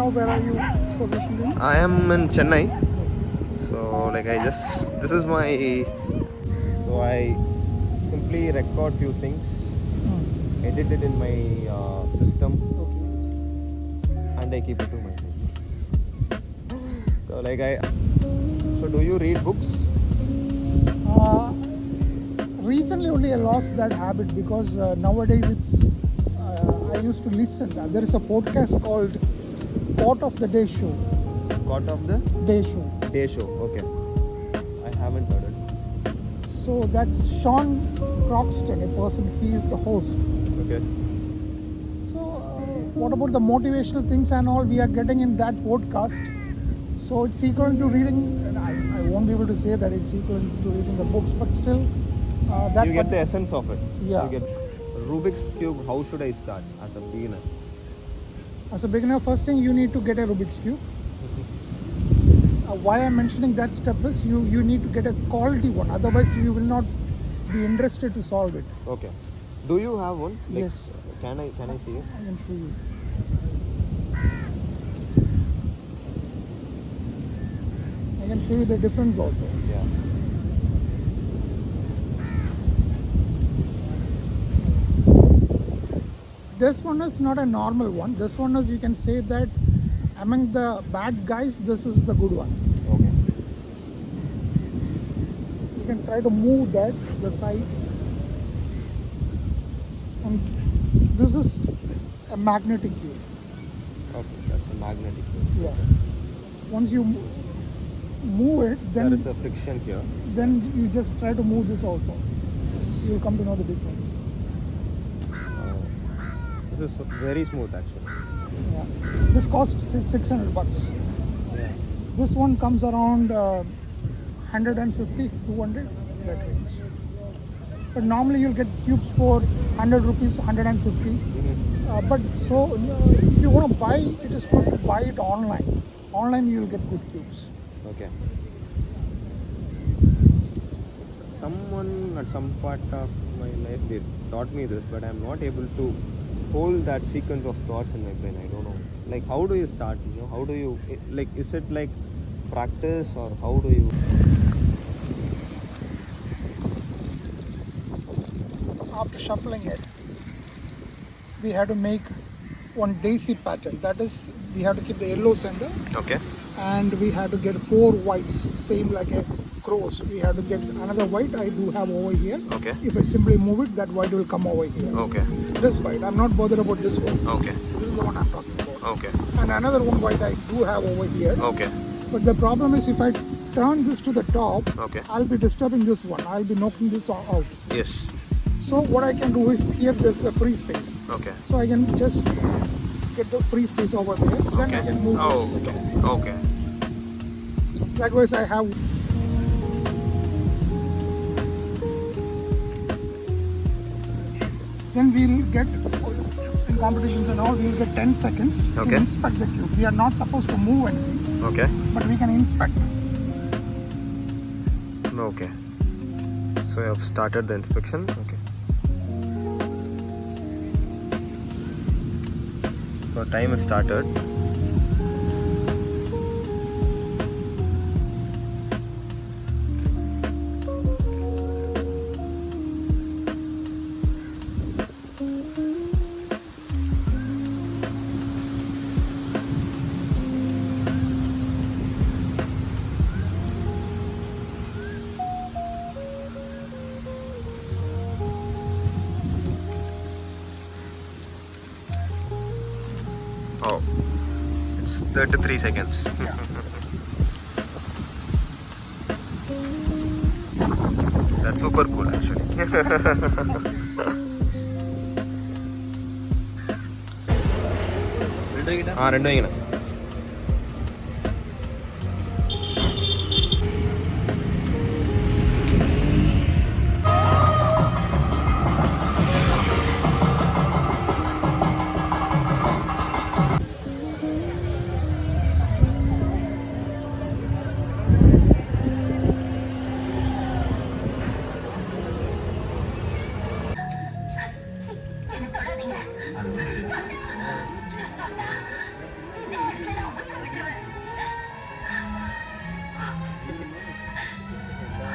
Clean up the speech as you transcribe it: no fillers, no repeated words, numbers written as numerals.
now where are you positioned in? I am in Chennai. So like this is my. So I simply record few things, edit it in my system, and I keep it to myself. So like So do you read books? Recently only I lost that habit because nowadays it's I used to listen. There is a podcast called Quote of the Day Show. Quote of the Day Show. Day Show. Okay. I haven't heard it. So that's Sean Croxton, a person. He is the host. Okay. So what about the motivational things and all we are getting in that podcast? So it's equivalent to reading. And I won't be able to say that it's equivalent to reading the books, but still, that you get the essence of it. Yeah. You get Rubik's cube. How should I start as a beginner? As a beginner, first thing you need to get a Rubik's cube. Why I'm mentioning that step is you need to get a quality one. Otherwise, you will not be interested to solve it. Okay. Do you have one? Like, Yes. Can I see it? I can show you. I can show you the difference also. Yeah. This one is not a normal one. This one is, you can say that among the bad guys, this is the good one. Okay. You can try to move that, the sides. And this is a magnetic cube. Okay, that's a magnetic cube. Yeah. Once you move it, then there is a friction here. Then you just try to move this also. You will come to know the difference. This is very smooth actually. Yeah. This costs $600. Yeah. This one comes around 150, 200, that range. But normally you'll get cubes for 100 rupees, 150. Mm-hmm. But so if you want to buy, it is good to buy it online. Online you will get good cubes. Okay. Someone at some part of my life they taught me this, but I'm not able to hold that sequence of thoughts in my brain. I don't know. Like, how do you start? You know, how do you like? Is it like practice or how do you? After shuffling it, we have to make one daisy pattern. That is, we have to keep the yellow center. Okay. And we have to get 4 whites, same like a cross. We have to get another white I do have over here. Okay. If I simply move it, that white will come over here. Okay. This white, I'm not bothered about this one. Okay. This is the one I'm talking about. Okay. And another one white I do have over here. Okay. But the problem is if I turn this to the top, Okay. I'll be disturbing this one. I'll be knocking this out. Yes. So what I can do is here there's a free space. Okay. So I can just get the free space over there. Then I can move this to the top. Okay. Likewise, I have then we'll get in competitions and all, we'll get 10 seconds Okay. to inspect the cube. We are not supposed to move anything, Okay. but we can inspect. Okay. So I have started the inspection. Okay. So time is started. Oh, it's 33 seconds. That's super cool actually. రెండు ఇങ്ങനെ